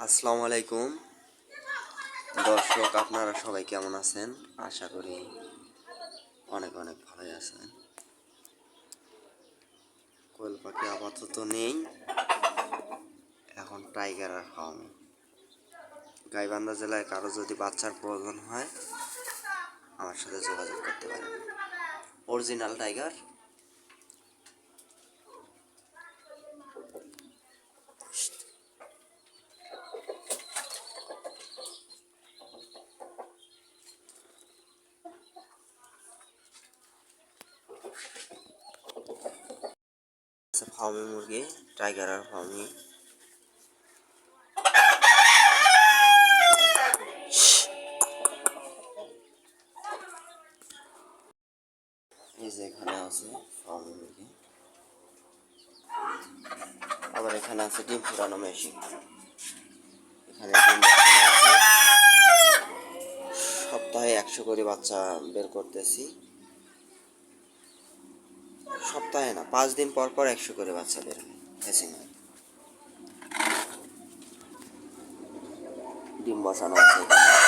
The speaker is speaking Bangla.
আসসালামু আলাইকুম দর্শক, আপনারা সবাই কেমন আছেন? আশা করি অনেক অনেক ভালোই আছেন। কোয়েল পাখি আপাতত নেই, এখন টাইগার আর ফার্মে। গাইবান্ধা জেলায় কারো যদি বাচ্চার প্রয়োজন হয় আমার সাথে যোগাযোগ করতে পারেন। Original tiger. ফার্মে মুরগি, টাইগার আর ফার্মে। এই যে এখানে আছে ফার্মে মুরগি, আবার এখানে আছে ডিম ফুটানো মেশিন। এখানে ডিম আছে, সপ্তাহে 100 করে বাচ্চা বের করতেছি। সপ্তাহে না, 5 দিন পর পর 100 করে বাচ্চা বের হয়। ডিম বসানো আছে এখানে।